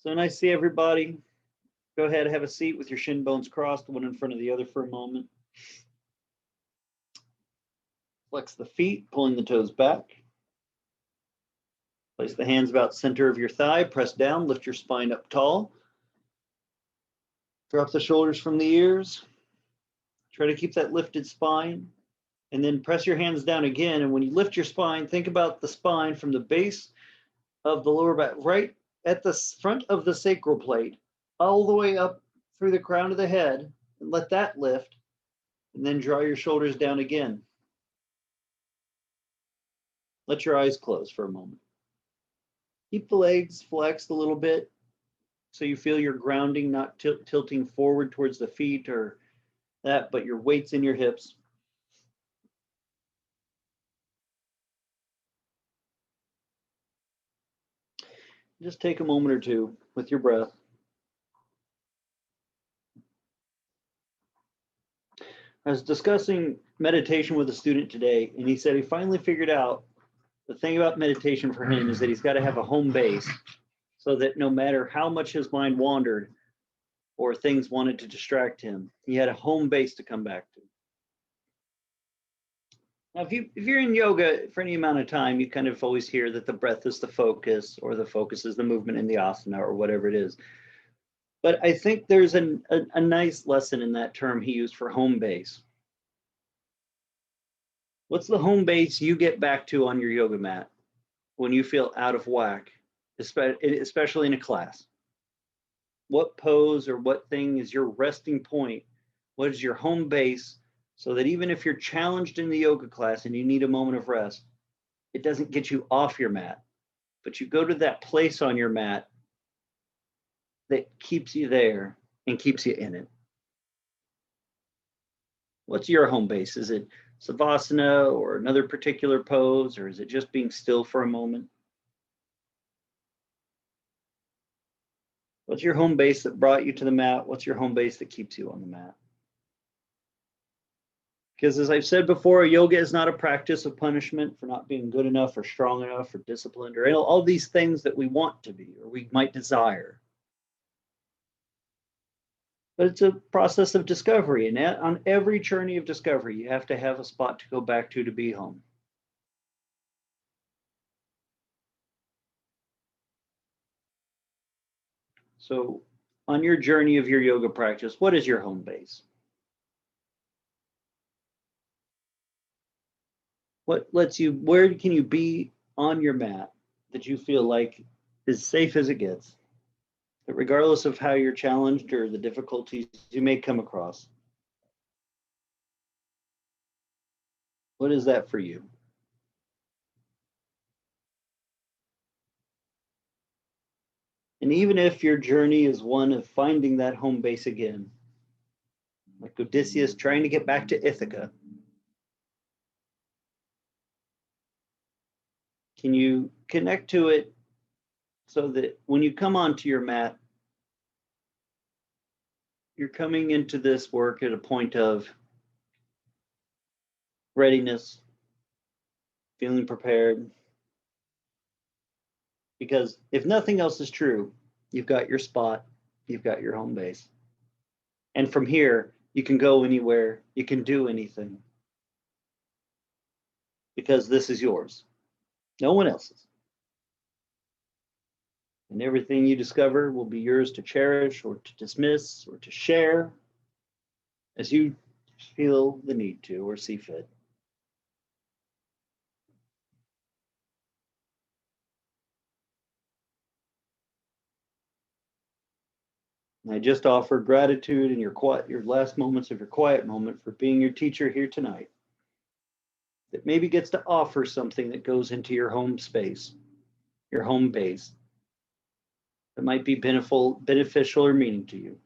So nice to see everybody. Go ahead, have a seat with your shin bones crossed, one in front of the other for a moment. Flex the feet, pulling the toes back. Place the hands about center of your thigh, press down, lift your spine up tall. Drop the shoulders from the ears. Try to keep that lifted spine. And then press your hands down again. And when you lift your spine, think about the spine from the base of the lower back, right at the front of the sacral plate, all the way up through the crown of the head, and let that lift. And then draw your shoulders down again. Let your eyes close for a moment. Keep the legs flexed a little bit so you feel your grounding, not tilting forward towards the feet or that, but your weight's in your hips. Just take a moment or two with your breath. I was discussing meditation with a student today, and he said he finally figured out the thing about meditation for him is that he's got to have a home base so that no matter how much his mind wandered or things wanted to distract him, he had a home base to come back to. Now, if you're in yoga for any amount of time, you kind of always hear that the breath is the focus, or the focus is the movement in the asana, or whatever it is. But I think there's a nice lesson in that term he used for home base. What's the home base you get back to on your yoga mat when you feel out of whack, especially in a class? What pose or what thing is your resting point? What is your home base? So that even if you're challenged in the yoga class and you need a moment of rest, it doesn't get you off your mat, but you go to that place on your mat that keeps you there and keeps you in it. What's your home base? Is it Savasana or another particular pose, or is it just being still for a moment? What's your home base that brought you to the mat? What's your home base that keeps you on the mat? Because as I've said before, yoga is not a practice of punishment for not being good enough or strong enough or disciplined or all these things that we want to be or we might desire. But it's a process of discovery. And on every journey of discovery, you have to have a spot to go back to be home. So on your journey of your yoga practice, what is your home base? What lets you, where can you be on your mat that you feel like is safe as it gets? That regardless of how you're challenged or the difficulties you may come across, what is that for you? And even if your journey is one of finding that home base again, like Odysseus trying to get back to Ithaca, can you connect to it so that when you come onto your mat, you're coming into this work at a point of readiness, feeling prepared? Because if nothing else is true, you've got your spot, you've got your home base. And from here, you can go anywhere, you can do anything. Because this is yours, no one else's. And everything you discover will be yours to cherish or to dismiss or to share as you feel the need to or see fit. And I just offer gratitude in your last moments of your quiet moment for being your teacher here tonight. That maybe gets to offer something that goes into your home space, your home base, that might be beneficial or meaning to you.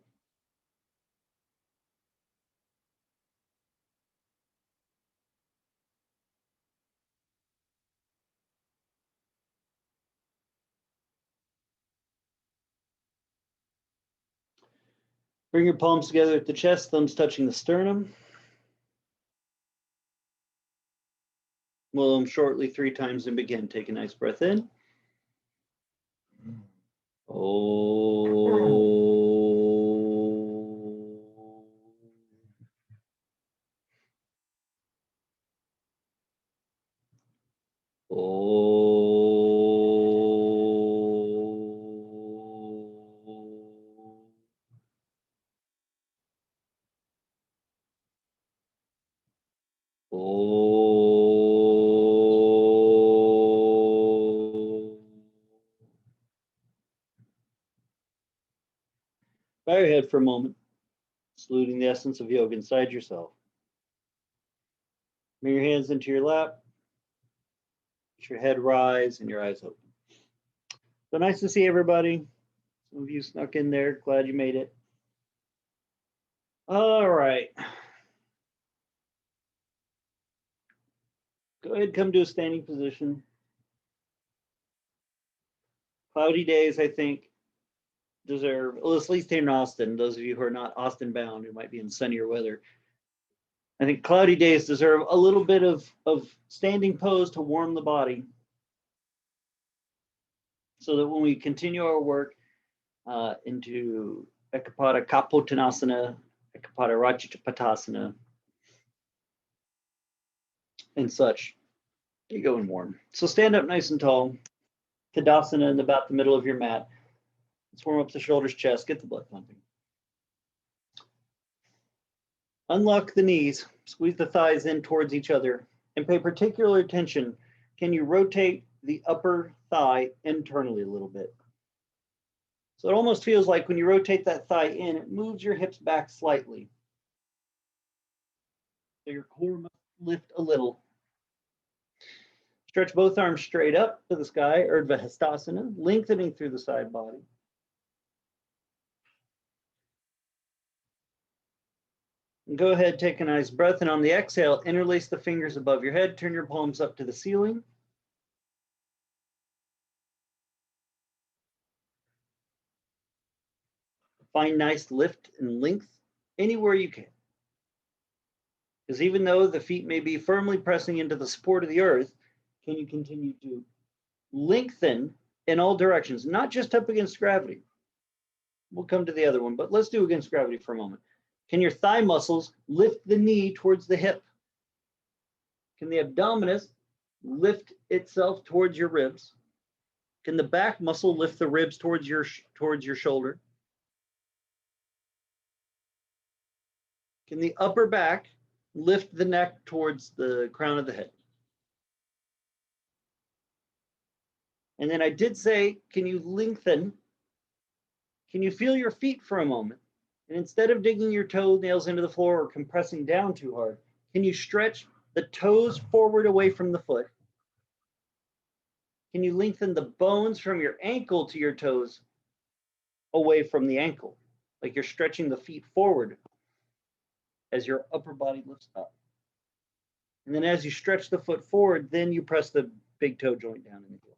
Bring your palms together at the chest, thumbs touching the sternum. We'll shortly 3 times and begin. Take a nice breath in. Oh. Bow your head for a moment, saluting the essence of yoga inside yourself. Bring your hands into your lap. Let your head rise and your eyes open. So nice to see everybody. Some of you snuck in there. Glad you made it. All right. Go ahead, come to a standing position. Cloudy days, I think, deserve, well, at least here in Austin, those of you who are not Austin bound, who might be in sunnier weather, I think cloudy days deserve a little bit of standing pose to warm the body, so that when we continue our work into Ekapada Pultanasana, Ekapada Patasana, and such, you go and warm. So stand up nice and tall, Tadasana in about the middle of your mat. Let's warm up the shoulders, chest, get the blood pumping. Unlock the knees, squeeze the thighs in towards each other, and pay particular attention. Can you rotate the upper thigh internally a little bit? So it almost feels like when you rotate that thigh in, it moves your hips back slightly. So your core must lift a little. Stretch both arms straight up to the sky, Urdhva Hastasana, lengthening through the side body. And go ahead, take a nice breath, and on the exhale, interlace the fingers above your head, turn your palms up to the ceiling. Find nice lift and length anywhere you can. Because even though the feet may be firmly pressing into the support of the earth, can you continue to lengthen in all directions, not just up against gravity? We'll come to the other one, but let's do against gravity for a moment. Can your thigh muscles lift the knee towards the hip? Can the abdominis lift itself towards your ribs? Can the back muscle lift the ribs towards your shoulder? Can the upper back lift the neck towards the crown of the head? And then I did say, can you lengthen? Can you feel your feet for a moment? And instead of digging your toenails into the floor or compressing down too hard, can you stretch the toes forward away from the foot? Can you lengthen the bones from your ankle to your toes away from the ankle? Like you're stretching the feet forward as your upper body lifts up. And then as you stretch the foot forward, then you press the big toe joint down in the heel.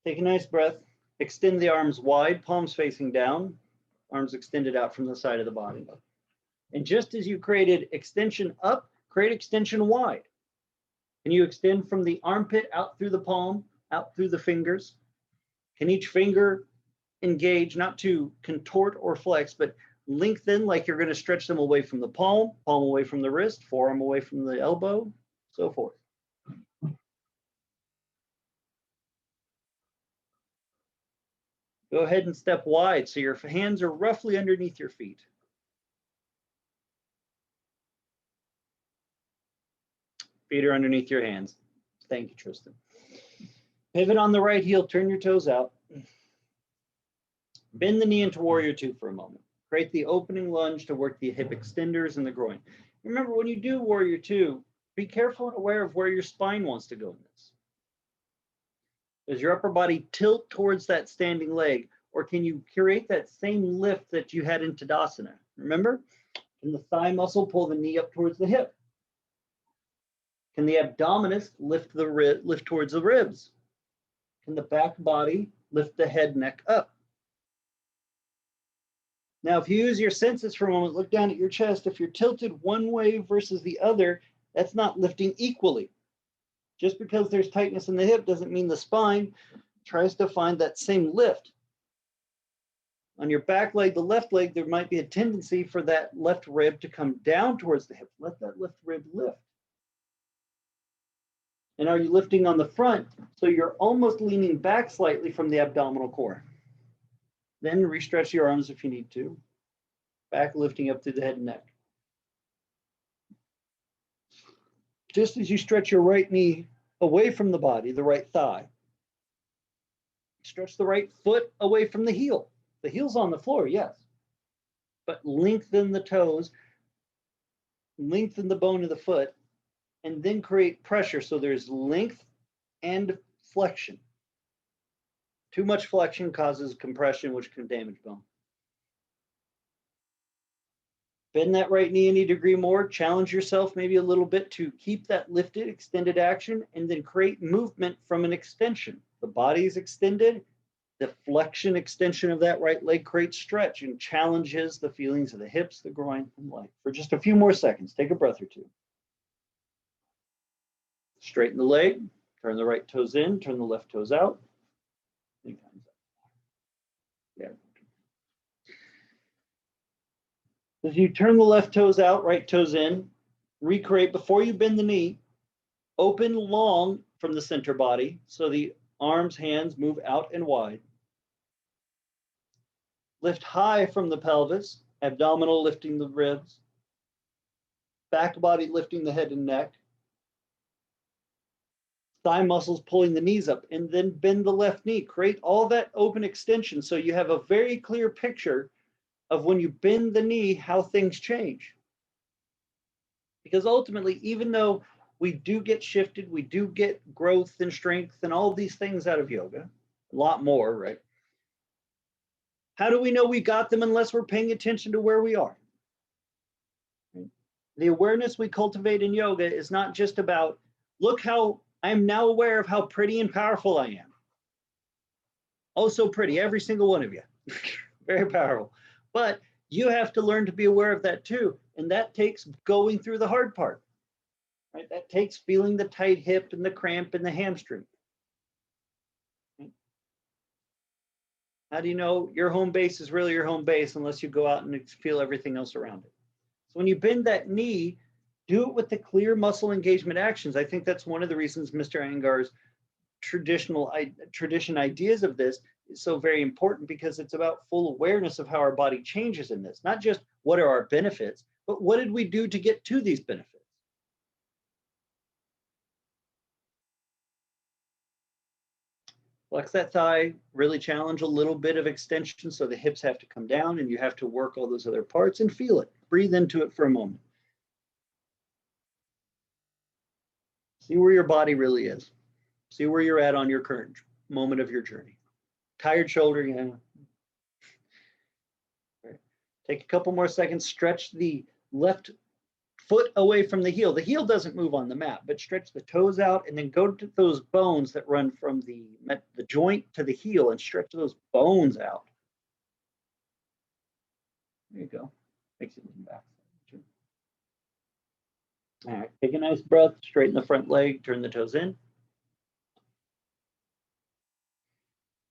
Take a nice breath. Extend the arms wide, palms facing down, arms extended out from the side of the body. And just as you created extension up, create extension wide. Can you extend from the armpit out through the palm, out through the fingers? Can each finger engage, not to contort or flex, but lengthen like you're going to stretch them away from the palm, palm away from the wrist, forearm away from the elbow, so forth. Go ahead and step wide so your hands are roughly underneath your feet. Feet are underneath your hands. Thank you, Tristan. Pivot on the right heel, turn your toes out. Bend the knee into warrior two for a moment. Create the opening lunge to work the hip extenders and the groin. Remember, when you do warrior two, be careful and aware of where your spine wants to go in this. Does your upper body tilt towards that standing leg, or can you create that same lift that you had in Tadasana? Remember, can the thigh muscle pull the knee up towards the hip? Can the abdominis lift towards the ribs? Can the back body lift the head, neck up? Now, if you use your senses for a moment, look down at your chest. If you're tilted one way versus the other, that's not lifting equally. Just because there's tightness in the hip doesn't mean the spine tries to find that same lift. On your back leg, the left leg, there might be a tendency for that left rib to come down towards the hip. Let that left rib lift. And are you lifting on the front? So you're almost leaning back slightly from the abdominal core. Then re-stretch your arms if you need to. Back lifting up through the head and neck. Just as you stretch your right knee away from the body, the right thigh, Stretch the right foot away from the heel. The heel's on the floor, yes, but lengthen the toes, lengthen the bone of the foot, and then create pressure so there's length and flexion. Too much flexion causes compression, which can damage bone. Bend that right knee any degree more, challenge yourself maybe a little bit to keep that lifted, extended action, and then create movement from an extension. The body is extended, the flexion extension of that right leg creates stretch and challenges the feelings of the hips, the groin, and leg. For just a few more seconds, take a breath or two. Straighten the leg, turn the right toes in, turn the left toes out. Yeah. As you turn the left toes out, right toes in, recreate before you bend the knee, open long from the center body so the arms, hands move out and wide. Lift high from the pelvis, abdominal lifting the ribs, back body lifting the head and neck, thigh muscles pulling the knees up, and then bend the left knee. Create all that open extension so you have a very clear picture of when you bend the knee, how things change. Because ultimately, even though we do get shifted, we do get growth and strength and all these things out of yoga, a lot more, right? How do we know we got them unless we're paying attention to where we are? The awareness we cultivate in yoga is not just about, look how I'm now aware of how pretty and powerful I am. Oh, so pretty, every single one of you. Very powerful. But you have to learn to be aware of that too. And that takes going through the hard part, right? That takes feeling the tight hip and the cramp in the hamstring. How do you know your home base is really your home base unless you go out and feel everything else around it? So when you bend that knee, do it with the clear muscle engagement actions. I think that's one of the reasons Mr. Iyengar's tradition ideas of this is so very important, because it's about full awareness of how our body changes in this. Not just what are our benefits, but what did we do to get to these benefits? Flex that thigh, really challenge a little bit of extension so the hips have to come down and you have to work all those other parts, and feel it. Breathe into it for a moment. See where your body really is. See where you're at on your current moment of your journey. Tired shoulder, yeah. Right. Take a couple more seconds, stretch the left foot away from the heel. The heel doesn't move on the mat, but stretch the toes out and then go to those bones that run from the joint to the heel and stretch those bones out. There you go. Makes it lean back. All right, take a nice breath, straighten the front leg, turn the toes in.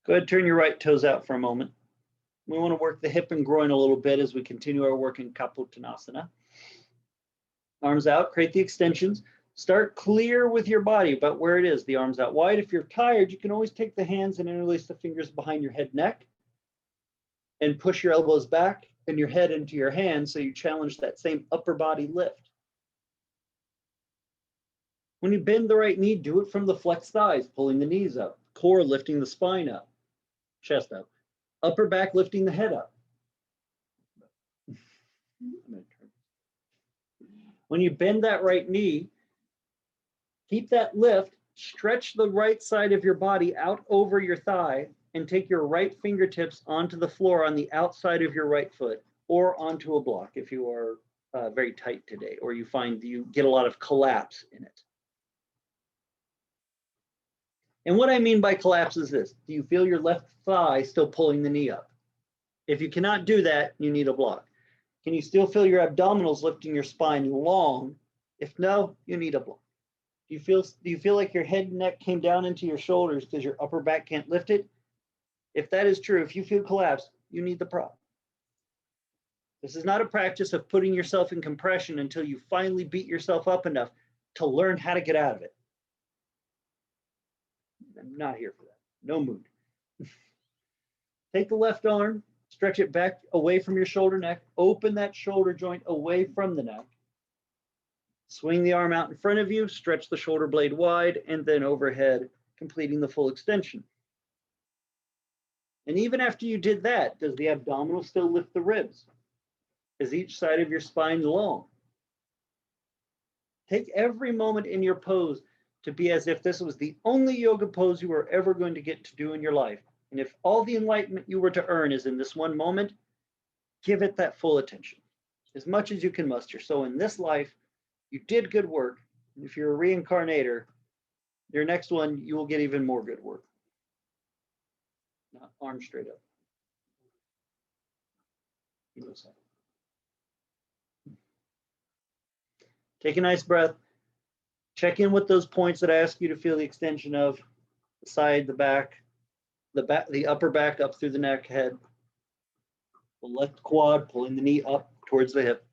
Go ahead, turn your right toes out for a moment. We want to work the hip and groin a little bit as we continue our work in Pultanasana. Arms out, create the extensions. Start clear with your body about where it is. The arms out wide. If you're tired, you can always take the hands and interlace the fingers behind your head, neck, and push your elbows back and your head into your hands so you challenge that same upper body lift. When you bend the right knee, do it from the flexed thighs, pulling the knees up, core lifting the spine up, chest up, upper back lifting the head up. When you bend that right knee, keep that lift, stretch the right side of your body out over your thigh, and take your right fingertips onto the floor on the outside of your right foot, or onto a block if you are very tight today, or you find you get a lot of collapse in it. And what I mean by collapse is this: do you feel your left thigh still pulling the knee up? If you cannot do that, you need a block. Can you still feel your abdominals lifting your spine long? If no, you need a block. Do you feel like your head and neck came down into your shoulders because your upper back can't lift it? If that is true, if you feel collapse, you need the prop. This is not a practice of putting yourself in compression until you finally beat yourself up enough to learn how to get out of it. I'm not here for that. No mood. Take the left arm, stretch it back away from your shoulder neck, open that shoulder joint away from the neck. Swing the arm out in front of you, stretch the shoulder blade wide, and then overhead, completing the full extension. And even after you did that, does the abdominal still lift the ribs? Is each side of your spine long? Take every moment in your pose to be as if this was the only yoga pose you were ever going to get to do in your life. And if all the enlightenment you were to earn is in this one moment, give it that full attention, as much as you can muster. So in this life, you did good work. And if you're a reincarnator, your next one, you will get even more good work. Now, arms straight up. Take a nice breath. Check in with those points that I ask you to feel the extension of: the side, the back, the upper back up through the neck, head. The left quad, pulling the knee up towards the hip.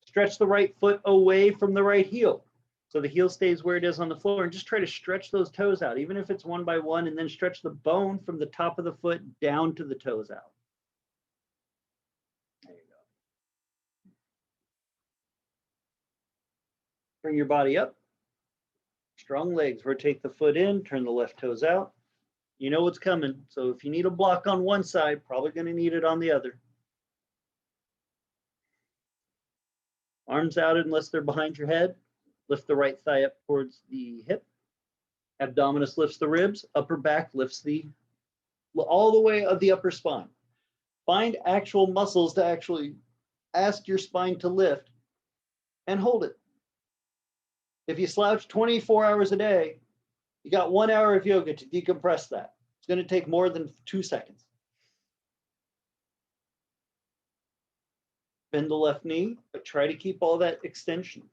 Stretch the right foot away from the right heel, so the heel stays where it is on the floor, and just try to stretch those toes out, even if it's one by one, and then stretch the bone from the top of the foot down to the toes out. There you go. Bring your body up. Strong legs. Rotate the foot in, turn the left toes out. You know what's coming. So if you need a block on one side, probably going to need it on the other. Arms out unless they're behind your head. Lift the right thigh up towards the hip. Abdominis lifts the ribs. Upper back lifts all the way of the upper spine. Find actual muscles to actually ask your spine to lift and hold it. If you slouch 24 hours a day, you got 1 hour of yoga to decompress that. It's going to take more than 2 seconds. Bend the left knee, but try to keep all that extension.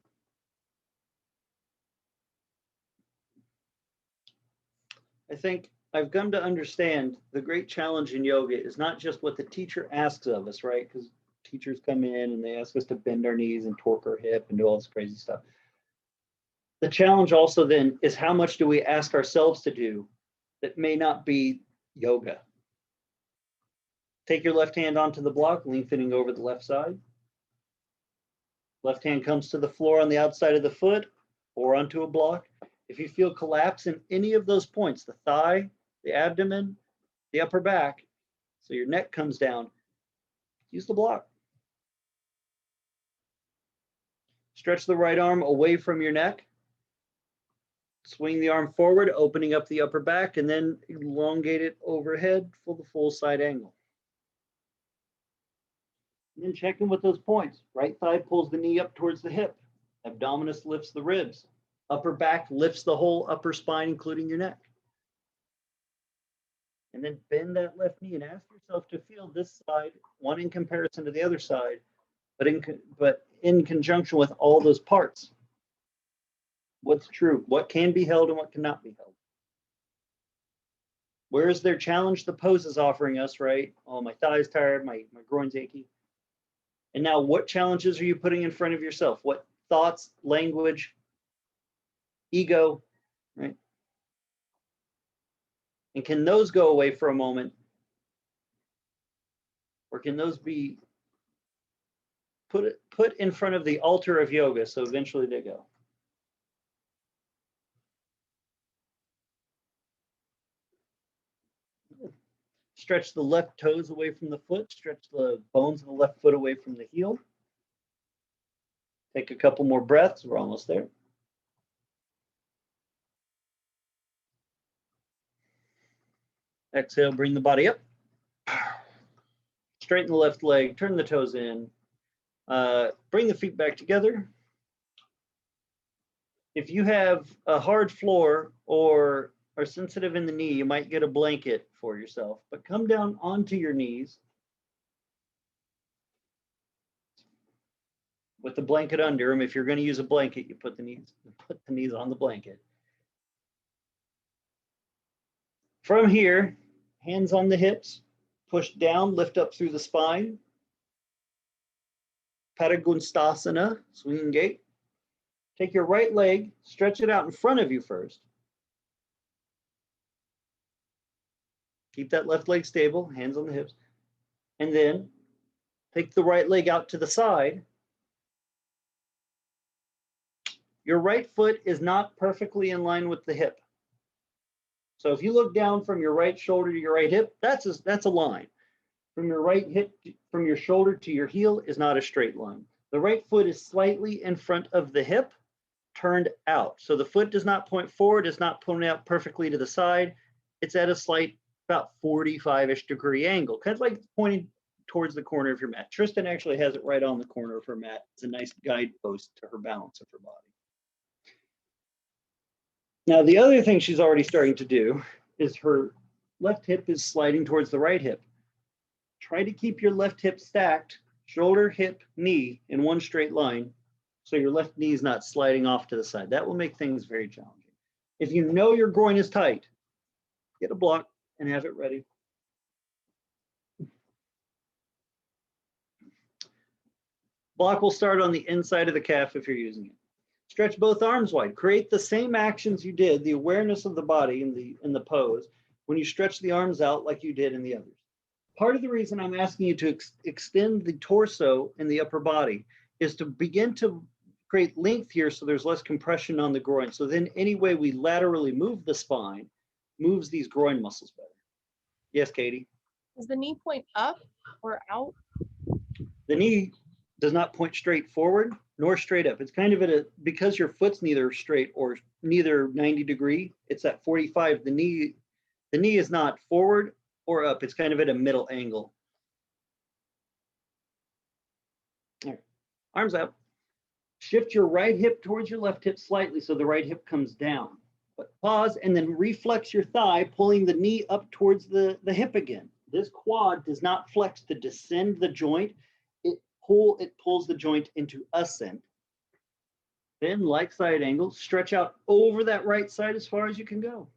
I think I've come to understand the great challenge in yoga is not just what the teacher asks of us, right? Because teachers come in and they ask us to bend our knees and torque our hip and do all this crazy stuff. The challenge also then is how much do we ask ourselves to do that may not be yoga. Take your left hand onto the block, lengthening over the left side. Left hand comes to the floor on the outside of the foot or onto a block. If you feel collapse in any of those points, the thigh, the abdomen, the upper back, so your neck comes down, use the block. Stretch the right arm away from your neck. Swing the arm forward, opening up the upper back, and then elongate it overhead for the full side angle. And then check in with those points. Right thigh pulls the knee up towards the hip. Abdominis lifts the ribs. Upper back lifts the whole upper spine, including your neck. And then bend that left knee and ask yourself to feel this side, one in comparison to the other side, but in conjunction with all those parts. What's true? What can be held and what cannot be held? Where is their challenge the pose is offering us, right? Oh, my thigh's tired, my groin's achy. And now what challenges are you putting in front of yourself? What thoughts, language, ego, right? And can those go away for a moment? Or can those be put in front of the altar of yoga so eventually they go? Stretch the left toes away from the foot. Stretch the bones of the left foot away from the heel. Take a couple more breaths. We're almost there. Exhale, bring the body up. Straighten the left leg, turn the toes in. Bring the feet back together. If you have a hard floor or are sensitive in the knee, you might get a blanket for yourself, but come down onto your knees with the blanket under them. If you're going to use a blanket, you put the knees on the blanket. From here, hands on the hips, push down, lift up through the spine. Paragon Stasana, swinging gait. Take your right leg, stretch it out in front of you first. Keep that left leg stable, hands on the hips. And then take the right leg out to the side. Your right foot is not perfectly in line with the hip. So if you look down from your right shoulder to your right hip, that's a line. From your right hip, from your shoulder to your heel is not a straight line. The right foot is slightly in front of the hip, turned out. So the foot does not point forward, it's not pointing out perfectly to the side. It's at a slight, about 45-ish degree angle, kind of like pointing towards the corner of your mat. Tristan actually has it right on the corner of her mat. It's a nice guidepost to her balance of her body. Now, the other thing she's already starting to do is her left hip is sliding towards the right hip. Try to keep your left hip stacked, shoulder, hip, knee in one straight line, so your left knee is not sliding off to the side. That will make things very challenging. If you know your groin is tight, get a block and have it ready. Block will start on the inside of the calf if you're using it. Stretch both arms wide. Create the same actions you did, the awareness of the body in the pose, when you stretch the arms out like you did in the others. Part of the reason I'm asking you to extend the torso and the upper body is to begin to create length here so there's less compression on the groin. So then any way we laterally move the spine moves these groin muscles better. Yes, Katie? Does the knee point up or out? The knee does not point straight forward nor straight up. It's kind of at a, because your foot's neither straight or neither 90 degree, it's at 45. The knee is not forward or up. It's kind of at a middle angle. All right. Arms out. Shift your right hip towards your left hip slightly so the right hip comes down. But pause and then reflex your thigh, pulling the knee up towards the hip again. This quad does not flex to descend the joint. It pulls the joint into ascent. Then, like side angle, stretch out over that right side as far as you can go.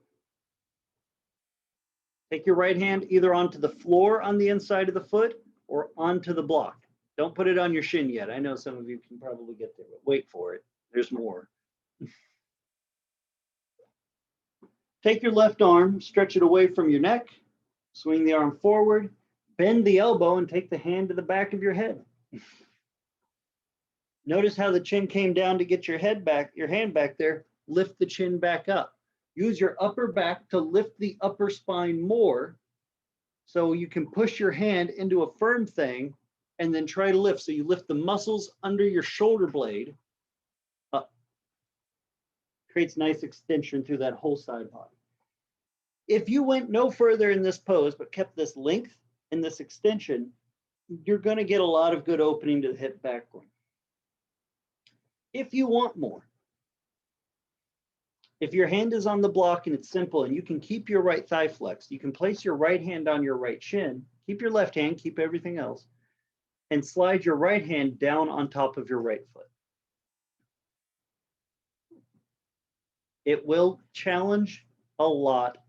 Take your right hand either onto the floor on the inside of the foot or onto the block. Don't put it on your shin yet. I know some of you can probably get there, but wait for it. There's more. Take your left arm, stretch it away from your neck, swing the arm forward, bend the elbow, and take the hand to the back of your head. Notice how the chin came down to get your head back, your hand back there. Lift the chin back up. Use your upper back to lift the upper spine more so you can push your hand into a firm thing and then try to lift. So you lift the muscles under your shoulder blade up. Creates nice extension through that whole side body. If you went no further in this pose but kept this length and this extension, you're going to get a lot of good opening to the hip back groin. If you want more, if your hand is on the block and it's simple and you can keep your right thigh flexed, you can place your right hand on your right shin, keep your left hand, keep everything else, and slide your right hand down on top of your right foot. It will challenge a lot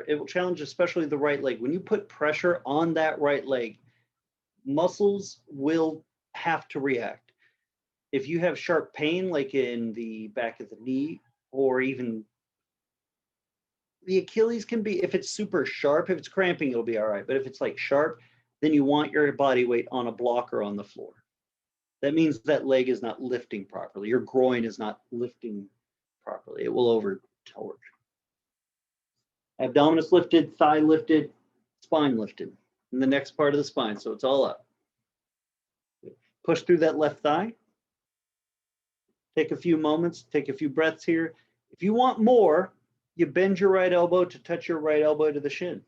it will challenge especially the right leg. When you put pressure on that right leg, muscles will have to react. If you have sharp pain, like in the back of the knee, or even the Achilles can be, if it's super sharp, if it's cramping, it'll be all right. But if it's like sharp, then you want your body weight on a block or on the floor. That means that leg is not lifting properly. Your groin is not lifting properly. It will over torque. Abdominis lifted, thigh lifted, spine lifted, and the next part of the spine. So it's all up. Push through that left thigh. Take a few moments, take a few breaths here. If you want more, you bend your right elbow to touch your right elbow to the shin.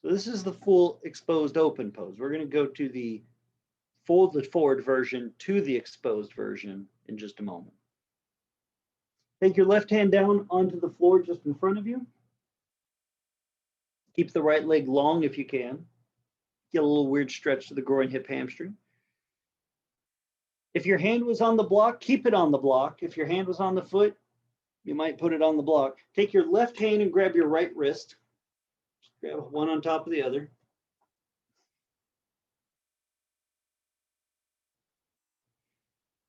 So this is the full exposed open pose. We're going to go to the folded forward version to the exposed version in just a moment. Take your left hand down onto the floor just in front of you. Keep the right leg long if you can. Get a little weird stretch to the groin, hip, hamstring. If your hand was on the block, keep it on the block. If your hand was on the foot, you might put it on the block. Take your left hand and grab your right wrist. Just grab one on top of the other.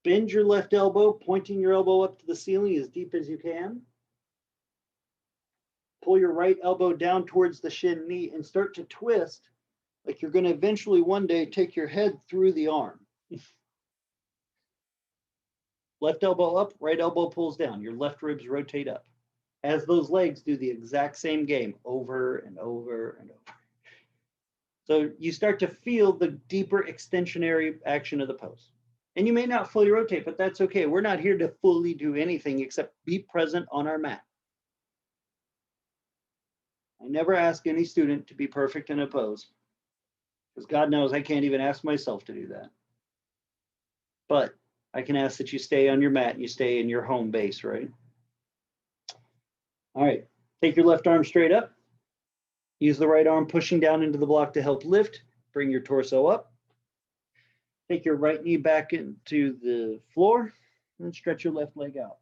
Bend your left elbow, pointing your elbow up to the ceiling as deep as you can. Pull your right elbow down towards the shin knee and start to twist like you're going to eventually one day take your head through the arm. Left elbow up, right elbow pulls down. Your left ribs rotate up. As those legs do the exact same game over and over and over. So you start to feel the deeper extensionary action of the pose. And you may not fully rotate, but that's okay. We're not here to fully do anything except be present on our mat. I never ask any student to be perfect in a pose, because God knows I can't even ask myself to do that. But I can ask that you stay on your mat and you stay in your home base, right? All right, take your left arm straight up. Use the right arm pushing down into the block to help lift. Bring your torso up. Take your right knee back into the floor and stretch your left leg out.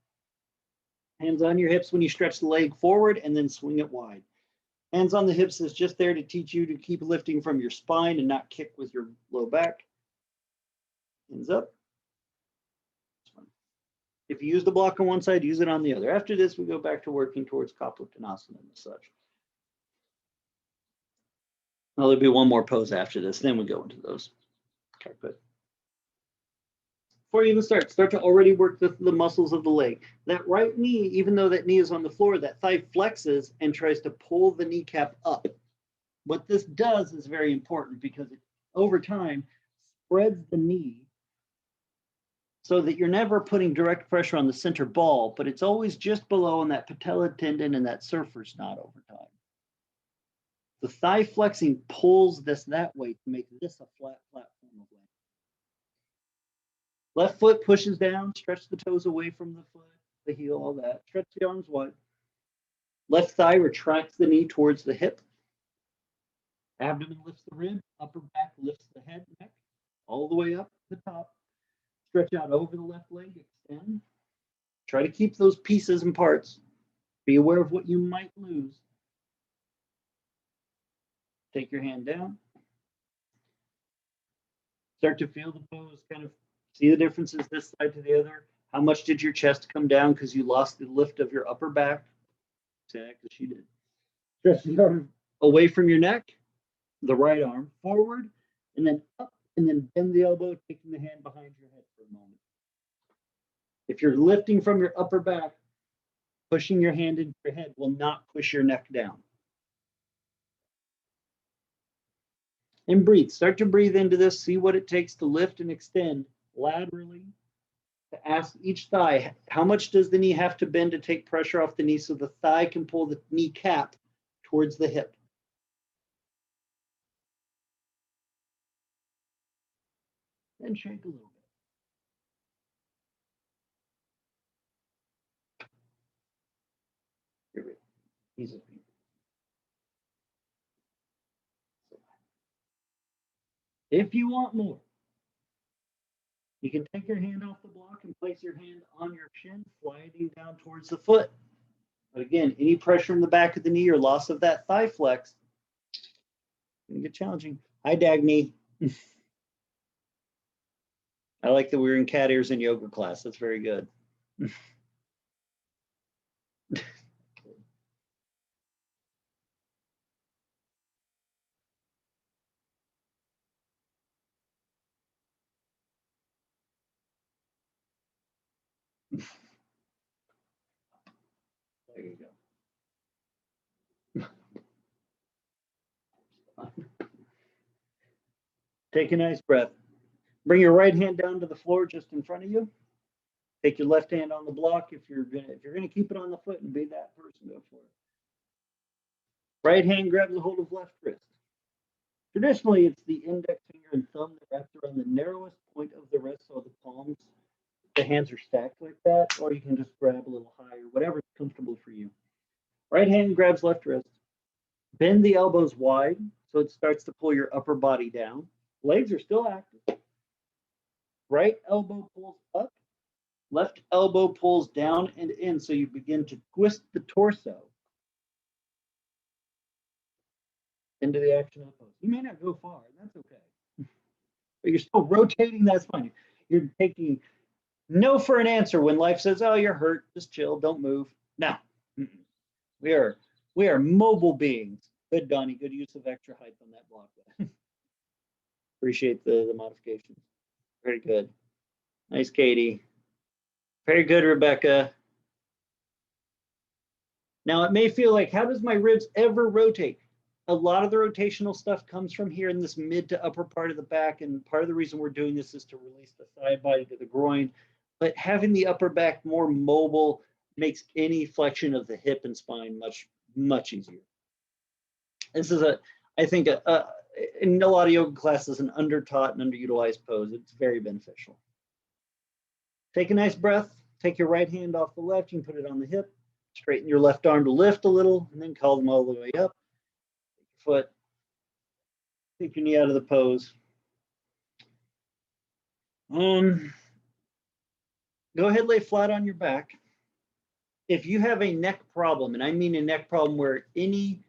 Hands on your hips when you stretch the leg forward and then swing it wide. Hands on the hips is just there to teach you to keep lifting from your spine and not kick with your low back. Hands up. If you use the block on one side, use it on the other. After this, we go back to working towards Pultanasana and such. Well, there'll be one more pose after this, then we go into those. Okay, good. Before you even start to already work the muscles of the leg. That right knee, even though that knee is on the floor, that thigh flexes and tries to pull the kneecap up. What this does is very important because it, over time, spreads the knee so that you're never putting direct pressure on the center ball, but it's always just below on that patella tendon and that surfer's knot over time. The thigh flexing pulls this that way to make this a flat platform of land. Left foot pushes down, stretch the toes away from the foot, the heel, all that. Stretch the arms wide. Left thigh retracts the knee towards the hip. Abdomen lifts the rib, upper back lifts the head, neck, all the way up to the top. Stretch out over the left leg, extend. Try to keep those pieces and parts. Be aware of what you might lose. Take your hand down. Start to feel the pose, kind of see the differences this side to the other. How much did your chest come down because you lost the lift of your upper back? Exactly, she did. Stretch the arm away from your neck, the right arm forward, and then up, and then bend the elbow, taking the hand behind your head for a moment. If you're lifting from your upper back, pushing your hand into your head will not push your neck down. And breathe. Start to breathe into this. See what it takes to lift and extend laterally. To ask each thigh, how much does the knee have to bend to take pressure off the knee so the thigh can pull the kneecap towards the hip? Then shake a little bit. Here we go. Easy. If you want more, you can take your hand off the block and place your hand on your shin, sliding down towards the foot. But again, any pressure in the back of the knee or loss of that thigh flex can get challenging. Hi, Dagny. I like that we were in cat ears in yoga class. That's very good. There you go. Take a nice breath. Bring your right hand down to the floor just in front of you. Take your left hand on the block. If you're gonna keep it on the foot and be that person, go for it. Right hand grabs a hold of left wrist. Traditionally, it's the index finger and thumb that wraps around the narrowest point of the wrist, so the palms, the hands are stacked like that, or you can just grab a little higher, whatever's comfortable for you. Right hand grabs left wrist. Bend the elbows wide so it starts to pull your upper body down. Legs are still active. Right elbow pulls up. Left elbow pulls down and in, so you begin to twist the torso into the action of the pose. You may not go far, that's okay. But you're still rotating, that's fine. You're taking no for an answer when life says, oh, you're hurt, just chill, don't move. No. We are mobile beings. Good, Donnie, good use of extra height on that block. Appreciate the modifications. Very good. Nice, Katie. Very good, Rebecca. Now it may feel like, how does my ribs ever rotate? A lot of the rotational stuff comes from here in this mid to upper part of the back. And part of the reason we're doing this is to release the thigh body to the groin. But having the upper back more mobile makes any flexion of the hip and spine much, much easier. This is I think, in a lot of yoga classes, an undertaught and underutilized pose. It's very beneficial. Take a nice breath. Take your right hand off the left. You can put it on the hip. Straighten your left arm to lift a little, and then call them all the way up. Foot. Take your knee out of the pose. Go ahead, lay flat on your back. If you have a neck problem, and I mean a neck problem where any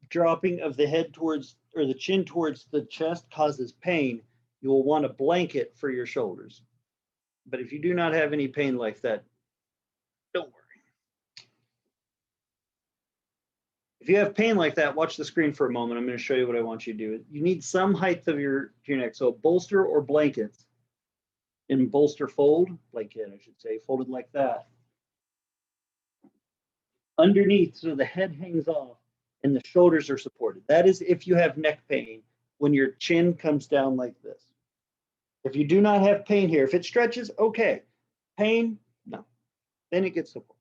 dropping of the head towards, or the chin towards the chest causes pain, you will want a blanket for your shoulders. But if you do not have any pain like that, don't worry. If you have pain like that, watch the screen for a moment. I'm going to show you what I want you to do. You need some height of your neck. So bolster or blankets in bolster fold, blanket, I should say, folded like that. Underneath, so the head hangs off and the shoulders are supported. That is if you have neck pain when your chin comes down like this. If you do not have pain here, if it stretches, okay. Pain, no. Then it gets support.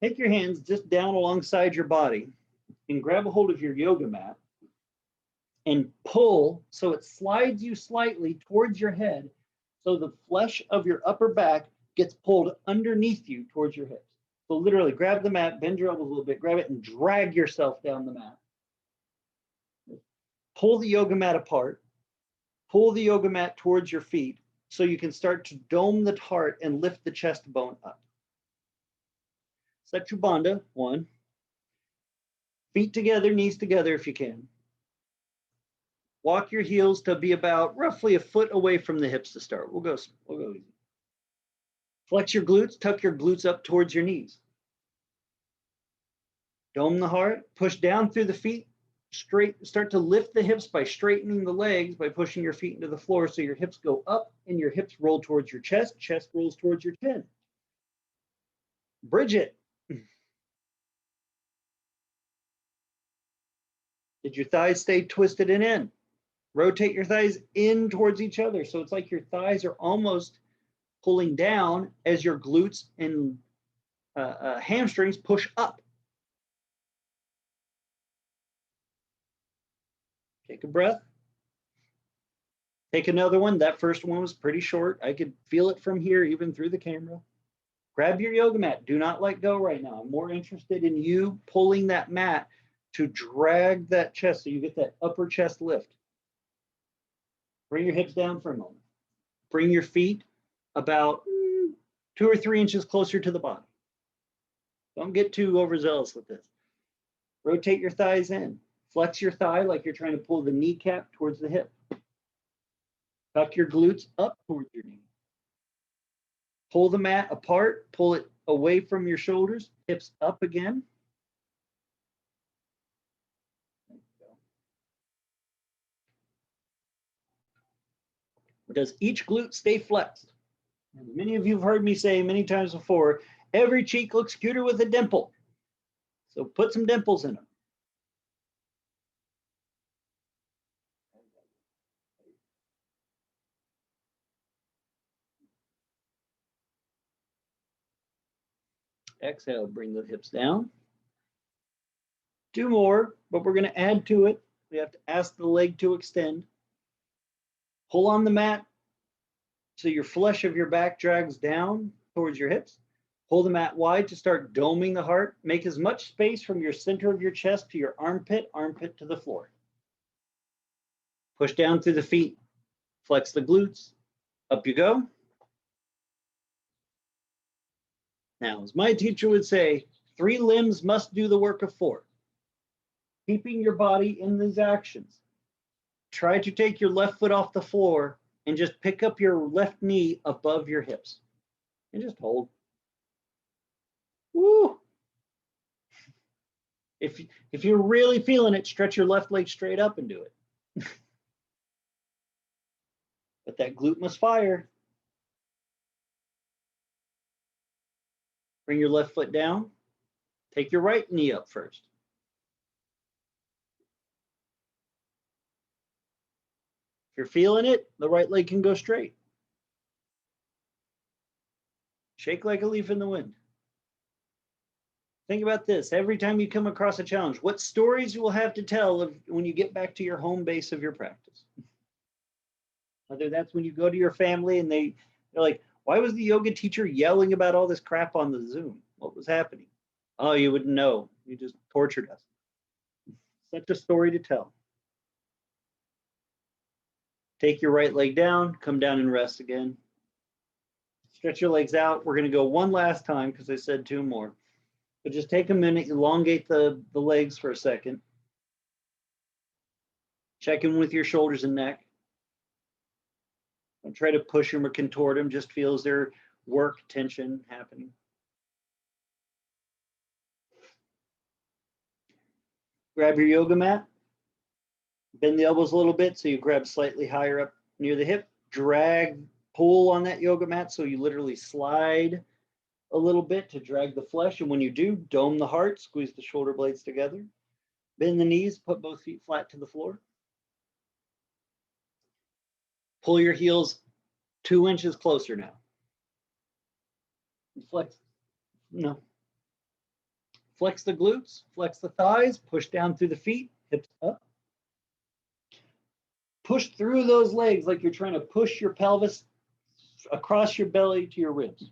Take your hands just down alongside your body and grab a hold of your yoga mat and pull so it slides you slightly towards your head so the flesh of your upper back gets pulled underneath you towards your hips. So literally grab the mat, bend your elbows a little bit, grab it and drag yourself down the mat. Pull the yoga mat apart, pull the yoga mat towards your feet so you can start to dome the heart and lift the chest bone up. Set your bandha, 1. Feet together, knees together if you can. Walk your heels to be about roughly a foot away from the hips to start. We'll go easy. Flex your glutes, tuck your glutes up towards your knees. Dome the heart, push down through the feet, straight, start to lift the hips by straightening the legs by pushing your feet into the floor so your hips go up and your hips roll towards your chest rolls towards your chin. Bridge it. Did your thighs stay twisted and in? Rotate your thighs in towards each other. So it's like your thighs are almost pulling down as your glutes and hamstrings push up. Take a breath. Take another one. That first one was pretty short. I could feel it from here, even through the camera. Grab your yoga mat. Do not let go right now. I'm more interested in you pulling that mat to drag that chest so you get that upper chest lift. Bring your hips down for a moment. Bring your feet about 2 or 3 inches closer to the body. Don't get too overzealous with this. Rotate your thighs in. Flex your thigh like you're trying to pull the kneecap towards the hip. Tuck your glutes up towards your knee. Pull the mat apart, pull it away from your shoulders, hips up again. Does each glute stay flexed? As many of you have heard me say many times before, every cheek looks cuter with a dimple. So put some dimples in them. Exhale, bring the hips down. 2 more, but we're going to add to it. We have to ask the leg to extend. Pull on the mat so your flesh of your back drags down towards your hips. Pull the mat wide to start doming the heart. Make as much space from your center of your chest to your armpit to the floor. Push down through the feet. Flex the glutes. Up you go. Now, as my teacher would say, 3 limbs must do the work of 4. Keeping your body in these actions. Try to take your left foot off the floor and just pick up your left knee above your hips. And just hold. Woo! If you're really feeling it, stretch your left leg straight up and do it. But that glute must fire. Bring your left foot down. Take your right knee up first. If you're feeling it, the right leg can go straight. Shake like a leaf in the wind. Think about this. Every time you come across a challenge, what stories you will have to tell when you get back to your home base of your practice. Whether that's when you go to your family and they're like, why was the yoga teacher yelling about all this crap on the Zoom? What was happening? Oh, you wouldn't know. You just tortured us. Such a story to tell. Take your right leg down, come down and rest again. Stretch your legs out. We're going to go one last time because I said 2 more. But just take a minute, elongate the legs for a second. Check in with your shoulders and neck. Don't try to push them or contort them, just feel as their work tension happening. Grab your yoga mat. Bend the elbows a little bit so you grab slightly higher up near the hip. Drag, pull on that yoga mat so you literally slide a little bit to drag the flesh. And when you do, dome the heart, squeeze the shoulder blades together. Bend the knees, put both feet flat to the floor. Pull your heels 2 inches closer now. Flex, flex the glutes, flex the thighs, push down through the feet, hips up. Push through those legs like you're trying to push your pelvis across your belly to your ribs.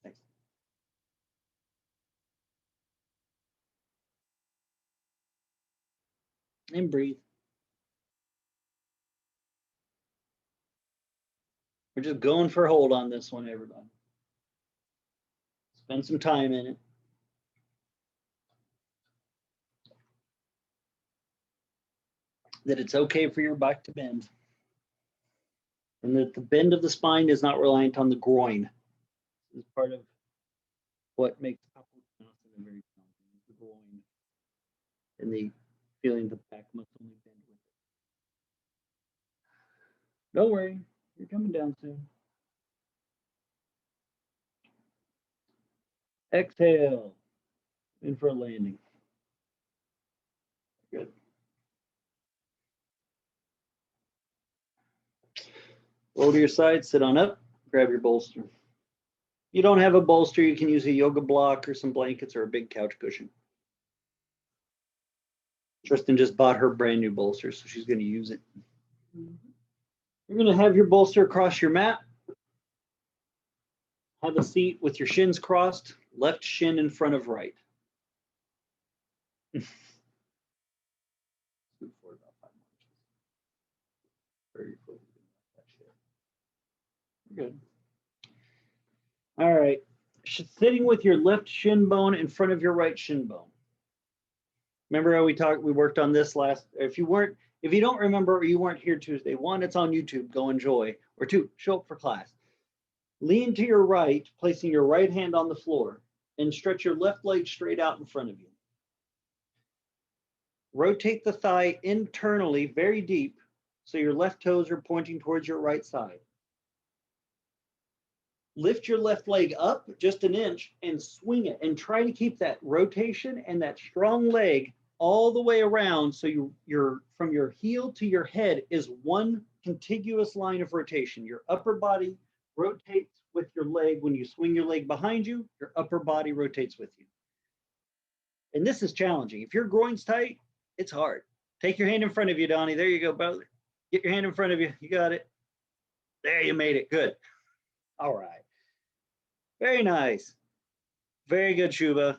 Thanks. And breathe. We're just going for a hold on this one, everybody. Spend some time in it. That it's okay for your back to bend. And that the bend of the spine is not reliant on the groin. This is part of what makes Pultanasana very challenging, the groin and the feeling the back must only bend with it. Don't worry, you're coming down soon. Exhale, in for a landing. Good. Roll to your side, sit on up, grab your bolster. You don't have a bolster, you can use a yoga block or some blankets or a big couch cushion. Tristan just bought her brand new bolster, so she's going to use it. You're going to have your bolster across your mat. Have a seat with your shins crossed, left shin in front of right. Good. All right. Sitting with your left shin bone in front of your right shin bone. Remember how we worked on this last, if you don't remember or you weren't here Tuesday, 1, it's on YouTube, go enjoy, or 2, show up for class. Lean to your right, placing your right hand on the floor, and stretch your left leg straight out in front of you. Rotate the thigh internally very deep, so your left toes are pointing towards your right side. Lift your left leg up just an inch and swing it, and try to keep that rotation and that strong leg all the way around, so you're from your heel to your head is one contiguous line of rotation. Your upper body rotates with your leg. When you swing your leg behind you, your upper body rotates with you. And this is challenging. If your groin's tight, it's hard. Take your hand in front of you, Donnie. There you go, brother. Get your hand in front of you. You got it. There, you made it. Good. All right. Very nice. Very good, Shuba.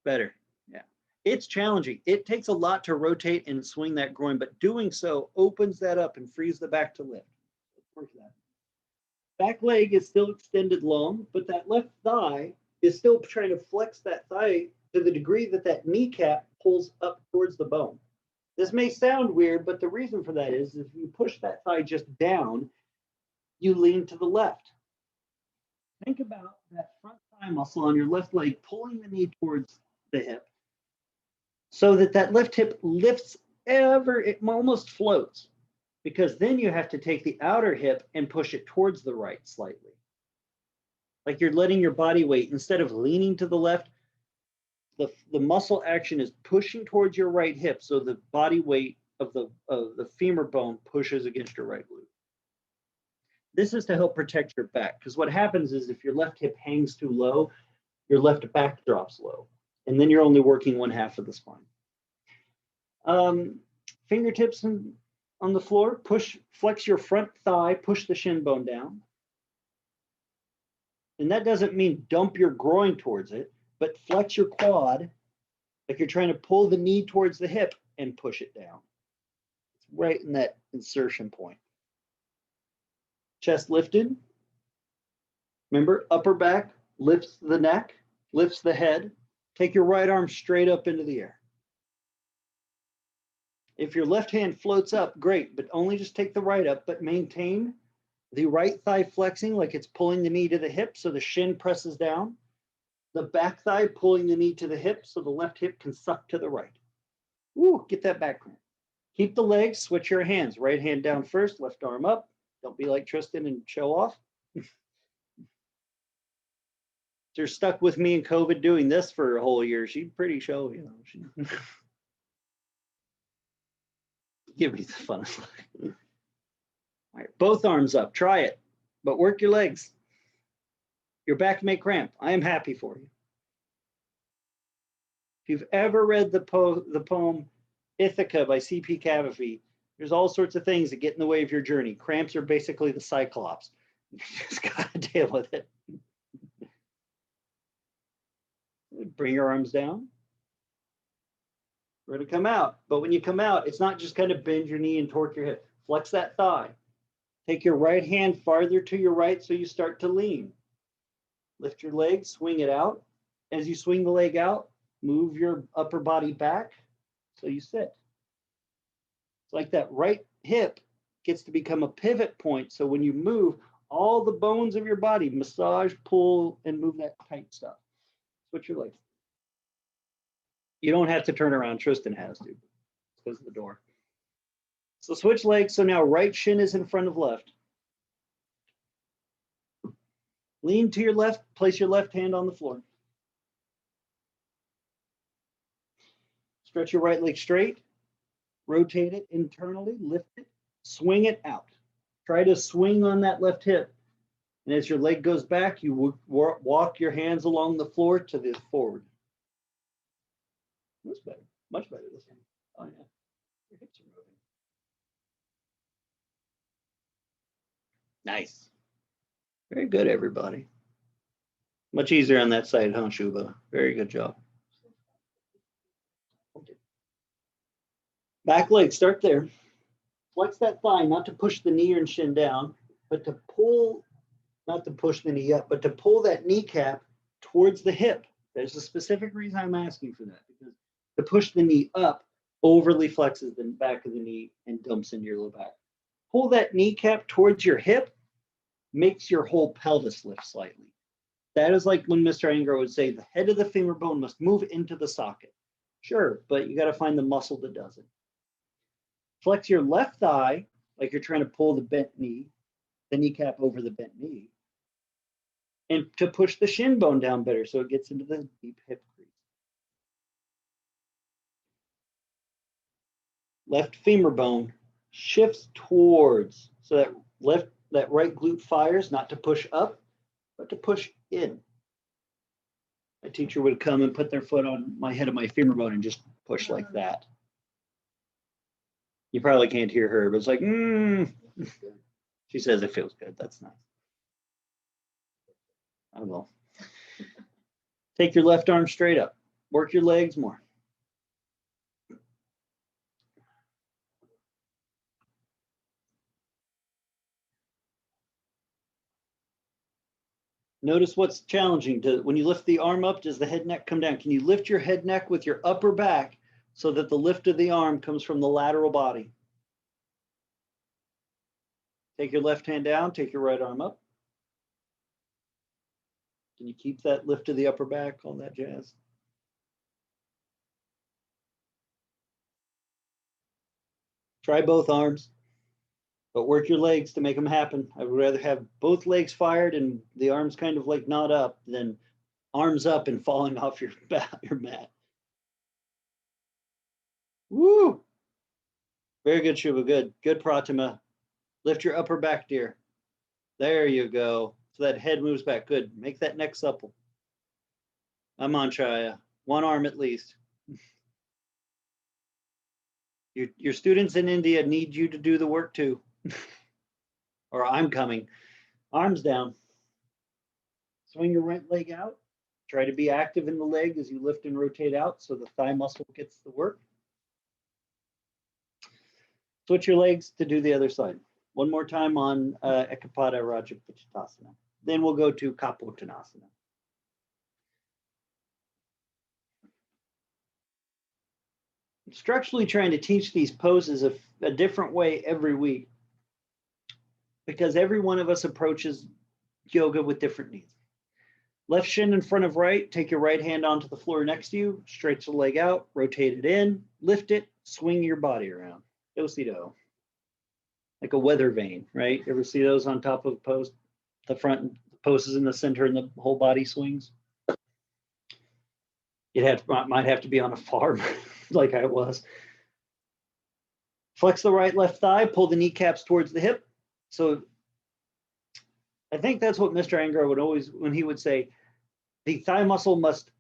Better. Yeah. It's challenging. It takes a lot to rotate and swing that groin, but doing so opens that up and frees the back to lift. Let's work that. Back leg is still extended long, but that left thigh is still trying to flex that thigh to the degree that that kneecap pulls up towards the bone. This may sound weird, but the reason for that is if you push that thigh just down, you lean to the left. Think about that front thigh muscle on your left leg pulling the knee towards the hip so that that left hip lifts it almost floats, because then you have to take the outer hip and push it towards the right slightly. Like you're letting your body weight, instead of leaning to the left, the muscle action is pushing towards your right hip. So the body weight of the femur bone pushes against your right glute. This is to help protect your back, because what happens is if your left hip hangs too low, your left back drops low, and then you're only working one half of the spine. Fingertips on the floor, flex your front thigh, push the shin bone down. And that doesn't mean dump your groin towards it, but flex your quad like you're trying to pull the knee towards the hip and push it down. It's right in that insertion point. Chest lifted. Remember, upper back lifts the neck, lifts the head. Take your right arm straight up into the air. If your left hand floats up, great, but only just take the right up, but maintain the right thigh flexing like it's pulling the knee to the hip so the shin presses down. The back thigh pulling the knee to the hip so the left hip can suck to the right. Ooh, get that back cramp. Keep the legs, switch your hands. Right hand down first, left arm up. Don't be like Tristan and show off. You're stuck with me and COVID doing this for a whole year. She's pretty show, you know. Give me the funnest look. All right, both arms up. Try it, but work your legs. Your back may cramp. I am happy for you. If you've ever read the poem Ithaca by C.P. Cavafy, there's all sorts of things that get in the way of your journey. Cramps are basically the Cyclops. You just gotta deal with it. Bring your arms down. We're going to come out. But when you come out, it's not just kind of bend your knee and torque your hip. Flex that thigh. Take your right hand farther to your right so you start to lean. Lift your leg, swing it out. As you swing the leg out, move your upper body back so you sit. It's like that right hip gets to become a pivot point. So when you move, all the bones of your body massage, pull, and move that tight stuff. Switch your legs. You don't have to turn around. Tristan has to. It's because of the door. So switch legs. So now right shin is in front of left. Lean to your left. Place your left hand on the floor. Stretch your right leg straight. Rotate it internally. Lift it. Swing it out. Try to swing on that left hip. And as your leg goes back, you walk your hands along the floor to the forward. That's better. Much better this time. Oh, yeah. Your hips are moving. Nice. Very good, everybody. Much easier on that side, huh, Shuba? Very good job. Okay. Back leg, start there. Flex that thigh, not to push the knee and shin down, but to pull, not to push the knee up, but to pull that kneecap towards the hip. There's a specific reason I'm asking for that, because to push the knee up overly flexes the back of the knee and dumps into your low back. Pull that kneecap towards your hip, makes your whole pelvis lift slightly. That is like when Mr. Anger would say the head of the femur bone must move into the socket. Sure, but you got to find the muscle that does it. Flex your left thigh like you're trying to pull the bent knee, the kneecap over the bent knee, and to push the shin bone down better so it gets into the deep hip crease. Left femur bone shifts towards, so that right glute fires, not to push up, but to push in. My teacher would come and put their foot on my head of my femur bone and just push like that. You probably can't hear her, but it's like, She says it feels good. That's nice. I will. Take your left arm straight up. Work your legs more. Notice what's challenging. When you lift the arm up, does the head neck come down? Can you lift your head neck with your upper back so that the lift of the arm comes from the lateral body? Take your left hand down, take your right arm up. Can you keep that lift of the upper back, all that jazz? Try both arms. but work your legs to make them happen. I would rather have both legs fired and the arms kind of like not up than arms up and falling off your mat. Woo! Very good, Shubha. Good. Good, Pratima. Lift your upper back, dear. There you go. So that head moves back. Good. Make that neck supple. I'm on, Chaya. One arm at least. Your students in India need you to do the work too. Or I'm coming. Arms down. Swing your right leg out. Try to be active in the leg as you lift and rotate out so the thigh muscle gets the work. Switch your legs to do the other side. One more time on Ekapada Rajaputtasana. Then we'll go to Kapottanasana. I'm structurally trying to teach these poses a different way every week because every one of us approaches yoga with different needs. Left shin in front of right, take your right hand onto the floor next to you, stretch the leg out, rotate it in, lift it, swing your body around. Do-si-do. Like a weather vane, right? Ever see those on top of a post? The front post is in the center and the whole body swings. Might have to be on a farm like I was. Flex the right left thigh, pull the kneecaps towards the hip. So I think that's what Mr. Angar would always, when he would say, the thigh muscle must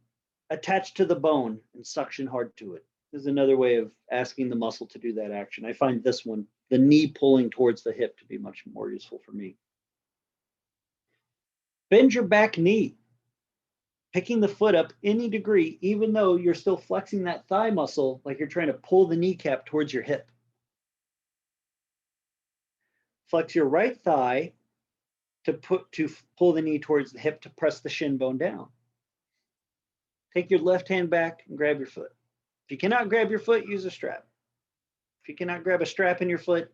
attach to the bone and suction hard to it. This is another way of asking the muscle to do that action. I find this one, the knee pulling towards the hip, to be much more useful for me. Bend your back knee, picking the foot up any degree, even though you're still flexing that thigh muscle, like you're trying to pull the kneecap towards your hip. Flex your right thigh to pull the knee towards the hip to press the shin bone down. Take your left hand back and grab your foot. If you cannot grab your foot, use a strap. If you cannot grab a strap in your foot,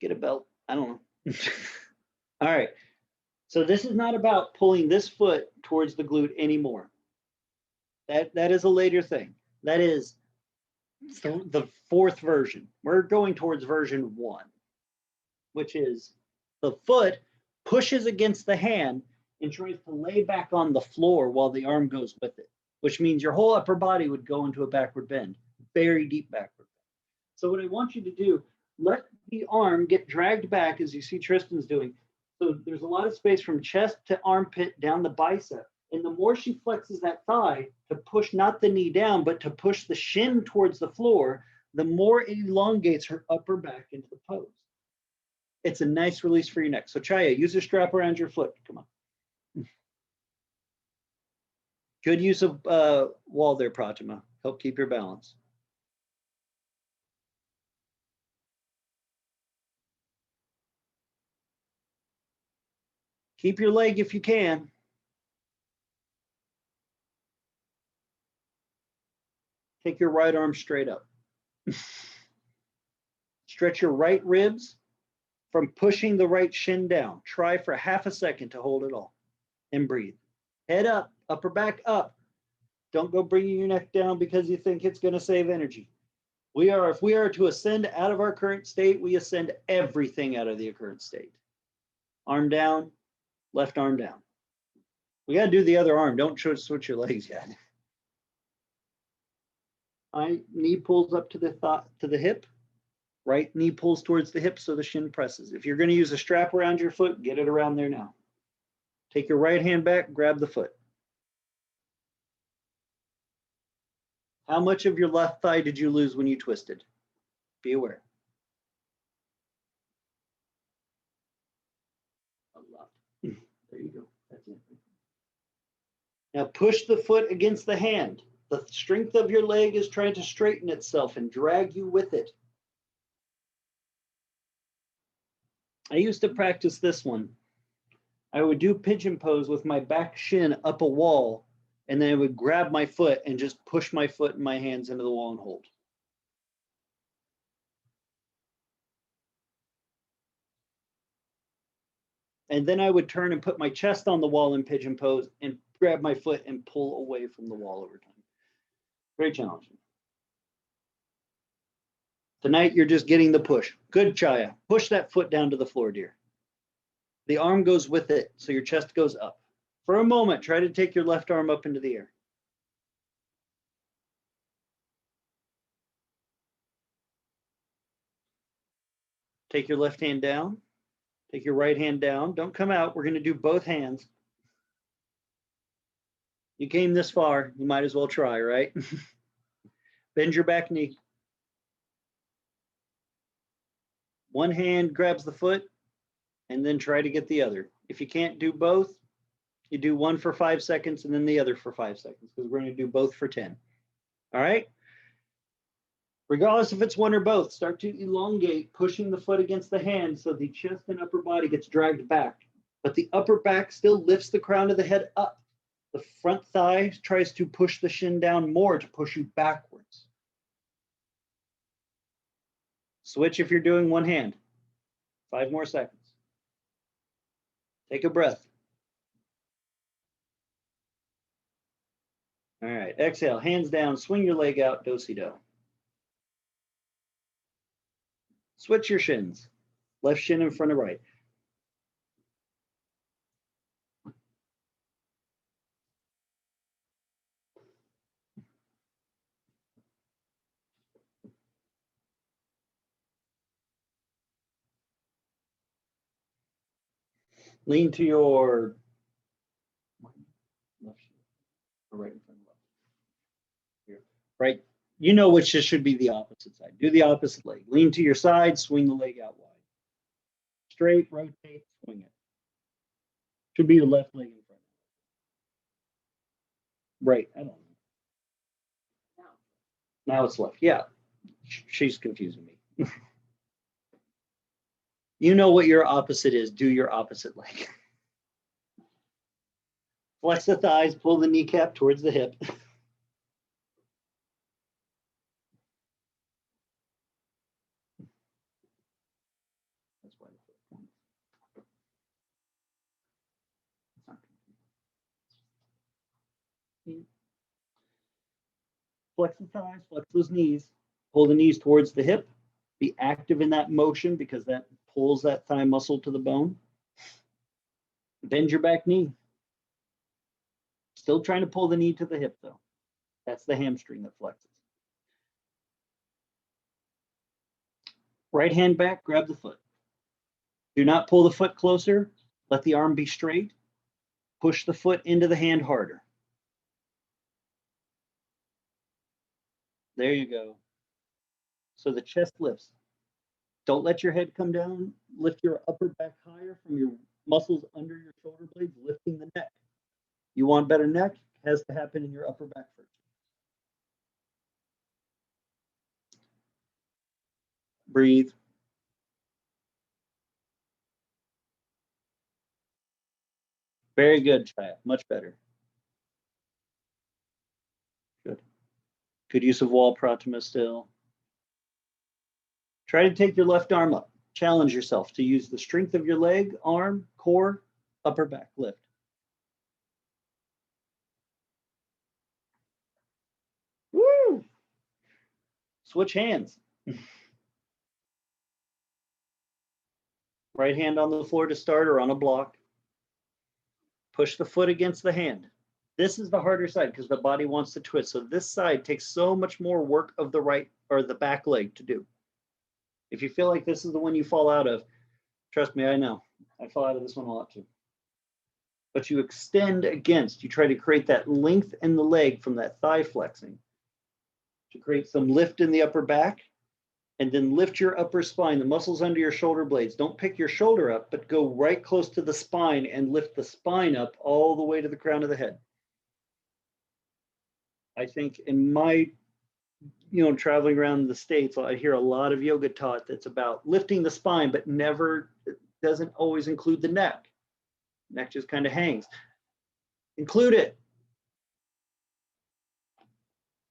get a belt. I don't know. All right. So this is not about pulling this foot towards the glute anymore. That is a later thing. That is the fourth version. We're going towards version 1, which is the foot pushes against the hand and tries to lay back on the floor while the arm goes with it, which means your whole upper body would go into a backward bend, very deep backward bend. So what I want you to do, let the arm get dragged back as you see Tristan's doing. So there's a lot of space from chest to armpit down the bicep. And the more she flexes that thigh to push not the knee down, but to push the shin towards the floor, the more it elongates her upper back into the pose. It's a nice release for your neck. So Chaya, use a strap around your foot. Come on. Good use of wall there, Pratima. Help keep your balance. Keep your leg if you can. Take your right arm straight up. Stretch your right ribs from pushing the right shin down. Try for half a second to hold it all and breathe. Head up, upper back up. Don't go bringing your neck down because you think it's going to save energy. If we are to ascend out of our current state, we ascend everything out of the current state. Arm down, left arm down. We got to do the other arm. Don't switch your legs yet. Knee pulls up to the hip. Right knee pulls towards the hip so the shin presses. If you're going to use a strap around your foot, get it around there now. Take your right hand back, grab the foot. How much of your left thigh did you lose when you twisted? Be aware. A lot. There you go. That's it. Now push the foot against the hand. The strength of your leg is trying to straighten itself and drag you with it. I used to practice this one. I would do pigeon pose with my back shin up a wall, and then I would grab my foot and just push my foot and my hands into the wall and hold. And then I would turn and put my chest on the wall in pigeon pose and grab my foot and pull away from the wall over time. Very challenging. Tonight, you're just getting the push. Good, Chaya. Push that foot down to the floor, dear. The arm goes with it, so your chest goes up. For a moment, try to take your left arm up into the air. Take your left hand down. Take your right hand down. Don't come out. We're going to do both hands. You came this far. You might as well try, right? Bend your back knee. One hand grabs the foot, and then try to get the other. If you can't do both, you do one for 5 seconds and then the other for 5 seconds, because we're going to do both for 10. All right? Regardless if it's one or both, start to elongate, pushing the foot against the hand so the chest and upper body gets dragged back. But the upper back still lifts the crown of the head up. The front thigh tries to push the shin down more to push you backwards. Switch if you're doing one hand. 5 more seconds. Take a breath. All right, exhale, hands down, swing your leg out, do-si-do. Switch your shins. Left shin in front of right. Lean to your left shin, or right in front of left. Here. Right. You know which should be the opposite side. Do the opposite leg. Lean to your side, swing the leg out wide. Straight, rotate, swing it. Should be your left leg in front. Right. I don't know. Now it's left. Yeah. She's confusing me. You know what your opposite is. Do your opposite leg. Flex the thighs, pull the kneecap towards the hip. That's why the foot points. Flex the thighs, flex those knees, pull the knees towards the hip. Be active in that motion because that pulls that thigh muscle to the bone. Bend your back knee. Still trying to pull the knee to the hip though. That's the hamstring that flexes. Right hand back, grab the foot. Do not pull the foot closer. Let the arm be straight. Push the foot into the hand harder. There you go. So the chest lifts. Don't let your head come down. Lift your upper back higher from your muscles under your shoulder blades, lifting the neck. You want better neck? It has to happen in your upper back first. Breathe. Very good, Chaya. Much better. Good. Good use of wall pratama still. Try to take your left arm up. Challenge yourself to use the strength of your leg, arm, core, upper back lift. Woo! Switch hands. Right hand on the floor to start or on a block. Push the foot against the hand. This is the harder side because the body wants to twist. So this side takes so much more work of the right or the back leg to do. If you feel like this is the one you fall out of, trust me, I know. I fall out of this one a lot too. But you extend against, you try to create that length in the leg from that thigh flexing to create some lift in the upper back, and then lift your upper spine, the muscles under your shoulder blades. Don't pick your shoulder up, but go right close to the spine and lift the spine up all the way to the crown of the head. I think in my, traveling around the States, I hear a lot of yoga taught that's about lifting the spine, but never, doesn't always include the neck. Neck just kind of hangs. Include it.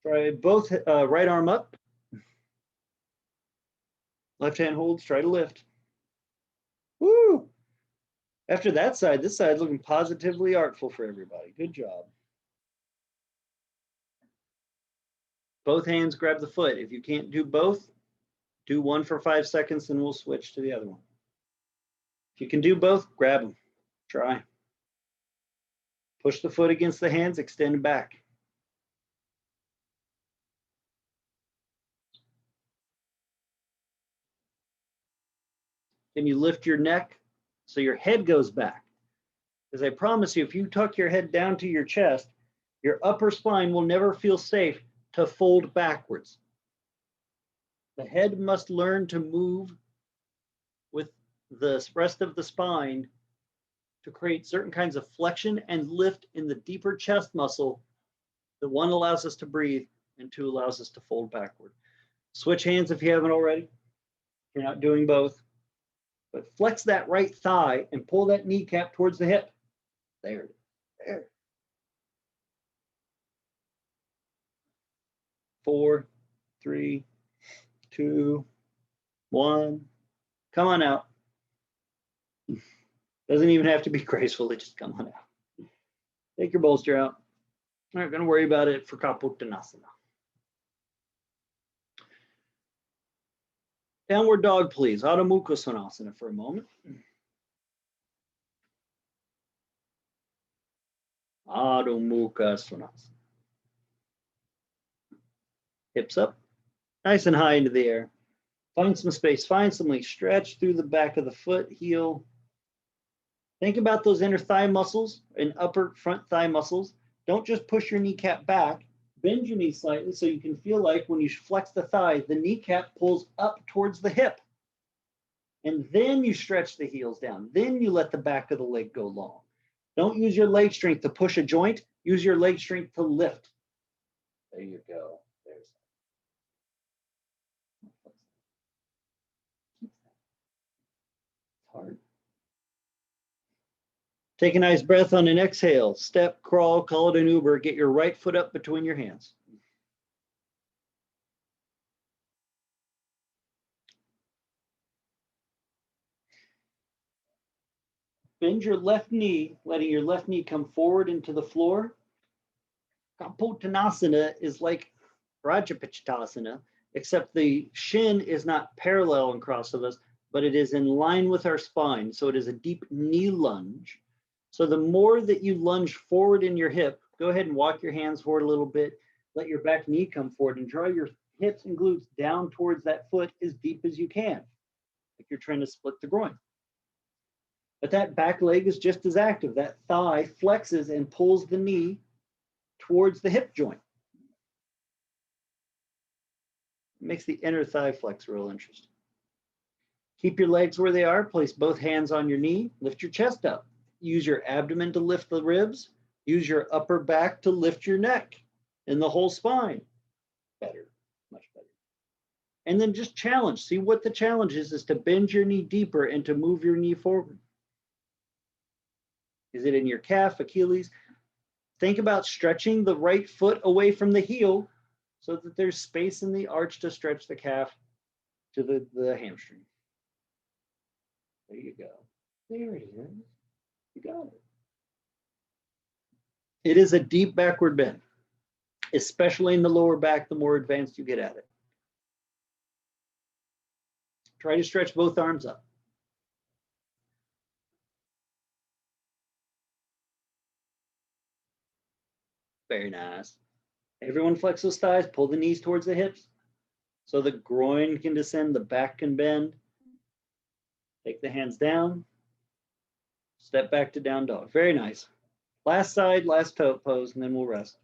Try both right arm up. Left hand holds, try to lift. Woo! After that side, this side looking positively artful for everybody. Good job. Both hands grab the foot. If you can't do both, Do one for 5 seconds, then we'll switch to the other one. If you can do both, grab them. Try. Push the foot against the hands, extend back. Can you lift your neck so your head goes back? Because I promise you, if you tuck your head down to your chest, your upper spine will never feel safe to fold backwards. The head must learn to move with the rest of the spine to create certain kinds of flexion and lift in the deeper chest muscle that one allows us to breathe and two allows us to fold backward. Switch hands if you haven't already. You're not doing both. But flex that right thigh and pull that kneecap towards the hip. There, there. 4, 3, 2, 1. Come on out. Doesn't even have to be graceful, just come on out. Take your bolster out. I'm not going to worry about it for Pultanasana. Downward dog, please. Adho Mukha Svanasana for a moment. Adho Mukha Svanasana. Hips up, nice and high into the air. Find some space, find some length. Stretch through the back of the foot, heel. Think about those inner thigh muscles and upper front thigh muscles. Don't just push your kneecap back. Bend your knee slightly so you can feel like when you flex the thigh, the kneecap pulls up towards the hip. And then you stretch the heels down. Then you let the back of the leg go long. Don't use your leg strength to push a joint. Use your leg strength to lift. There you go. There's hard. Take a nice breath on an exhale. Step, crawl, call it an Uber. Get your right foot up between your hands. Bend your left knee, letting your left knee come forward into the floor. Pultanasana is like Rajapachtasana, except the shin is not parallel and cross with us, but it is in line with our spine. So it is a deep knee lunge. So the more that you lunge forward in your hip, go ahead and walk your hands forward a little bit. Let your back knee come forward and draw your hips and glutes down towards that foot as deep as you can, like you're trying to split the groin. But that back leg is just as active. That thigh flexes and pulls the knee towards the hip joint. It makes the inner thigh flex real interesting. Keep your legs where they are. Place both hands on your knee. Lift your chest up. Use your abdomen to lift the ribs. Use your upper back to lift your neck and the whole spine. Better, much better. And then just challenge. See what the challenge is to bend your knee deeper and to move your knee forward. Is it in your calf, Achilles? Think about stretching the right foot away from the heel so that there's space in the arch to stretch the calf to the hamstring. There you go. There it is. You got it. It is a deep backward bend, especially in the lower back, the more advanced you get at it. Try to stretch both arms up. Very nice. Everyone flex those thighs, pull the knees towards the hips so the groin can descend, the back can bend. Take the hands down. Step back to down dog. Very nice. Last side, last toe pose, and then we'll rest.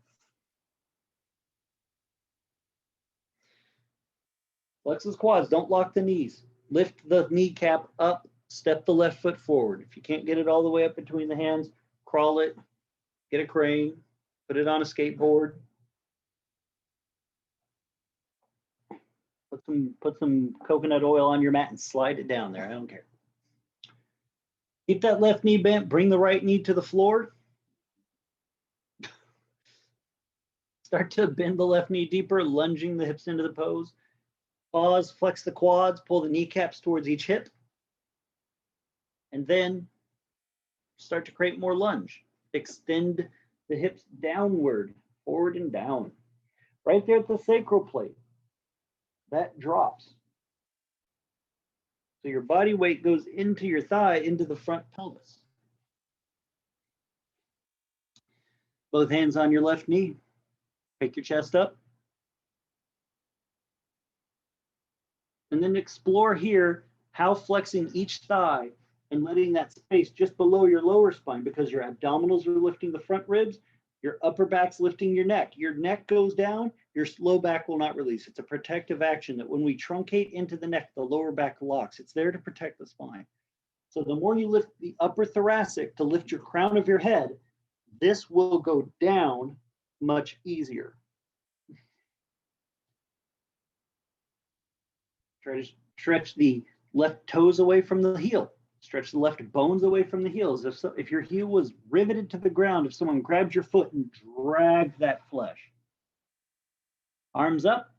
Flex those quads. Don't lock the knees. Lift the kneecap up. Step the left foot forward. If you can't get it all the way up between the hands, crawl it. Get a crane. Put it on a skateboard. Put some coconut oil on your mat and slide it down there. I don't care. Keep that left knee bent. Bring the right knee to the floor. Start to bend the left knee deeper, lunging the hips into the pose. Pause, flex the quads, pull the kneecaps towards each hip. And then start to create more lunge. Extend the hips downward, forward and down. Right there at the sacral plate. That drops. So your body weight goes into your thigh, into the front pelvis. Both hands on your left knee. Pick your chest up. And then explore here how flexing each thigh and letting that space just below your lower spine, because your abdominals are lifting the front ribs, your upper back's lifting your neck. Your neck goes down, your low back will not release. It's a protective action that when we truncate into the neck, the lower back locks. It's there to protect the spine. So the more you lift the upper thoracic to lift your crown of your head, this will go down much easier. Try to stretch the left toes away from the heel. Stretch the left bones away from the heels. If your heel was riveted to the ground, if someone grabbed your foot and dragged that flesh. Arms up.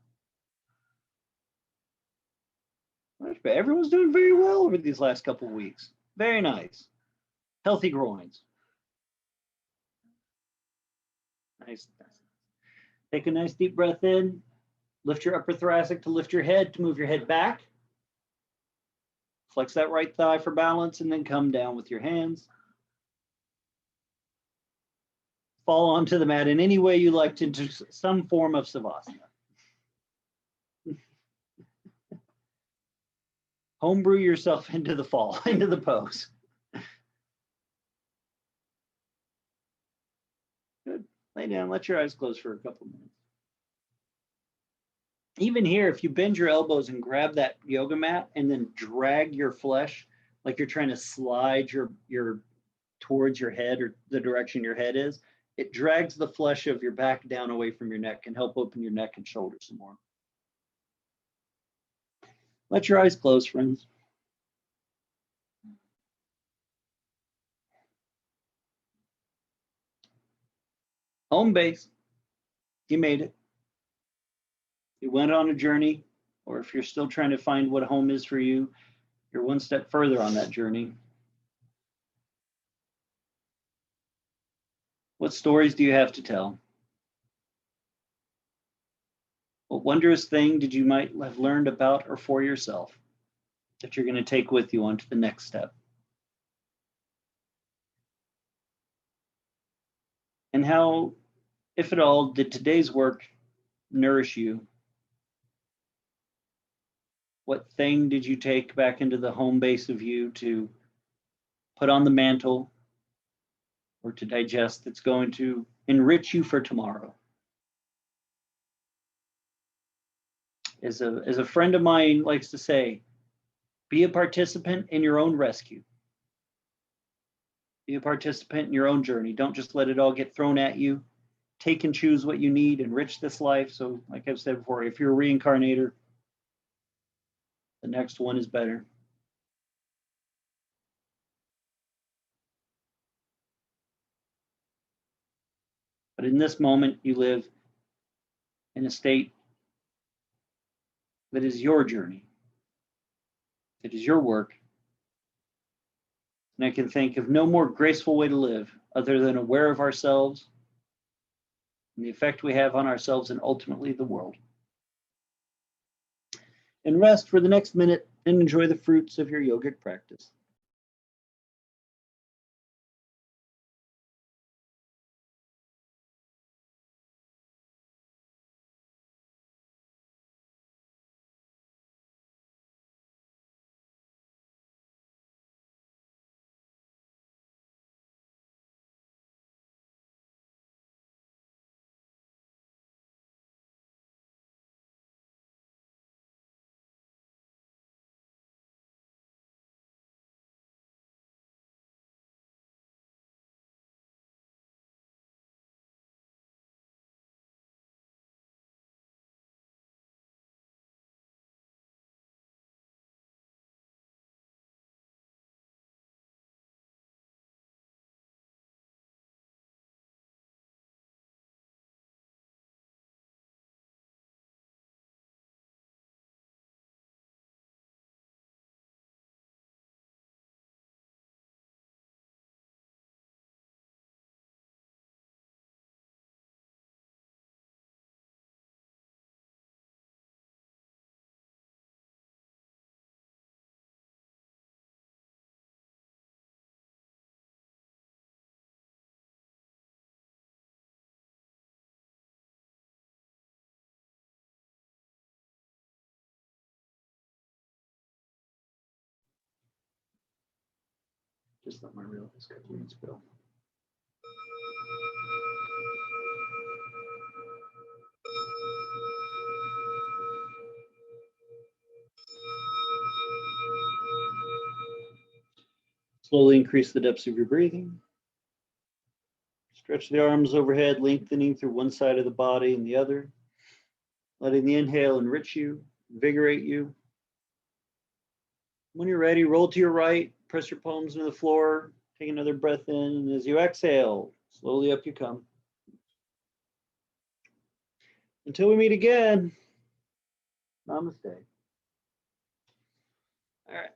Everyone's doing very well over these last couple of weeks. Very nice. Healthy groins. Nice. Take a nice deep breath in. Lift your upper thoracic to lift your head, to move your head back. Flex that right thigh for balance, and then come down with your hands. Fall onto the mat in any way you like to do some form of Savasana. Homebrew yourself into the fall, into the pose. Good. Lay down, let your eyes close for a couple minutes. Even here, if you bend your elbows and grab that yoga mat and then drag your flesh, like you're trying to slide your towards your head or the direction your head is, it drags the flesh of your back down away from your neck and help open your neck and shoulders some more. Let your eyes close, friends. Home base. You made it. You went on a journey, or if you're still trying to find what home is for you, you're one step further on that journey. What stories do you have to tell? What wondrous thing did you might have learned about or for yourself that you're going to take with you onto the next step? And how, if at all, did today's work nourish you? What thing did you take back into the home base of you to put on the mantle or to digest that's going to enrich you for tomorrow? As a friend of mine likes to say, be a participant in your own rescue. Be a participant in your own journey. Don't just let it all get thrown at you. Take and choose what you need, enrich this life. So like I've said before, if you're a reincarnator, the next one is better. But in this moment, you live in a state that is your journey. It is your work. And I can think of no more graceful way to live other than aware of ourselves and the effect we have on ourselves and ultimately the world. And rest for the next minute and enjoy the fruits of your yogic practice. Just let my realize cookie and spill. Slowly increase the depths of your breathing. Stretch the arms overhead, lengthening through one side of the body and the other. Letting the inhale enrich you, invigorate you. When you're ready, roll to your right, press your palms into the floor, take another breath in, and as you exhale, slowly up you come. Until we meet again, namaste. All right.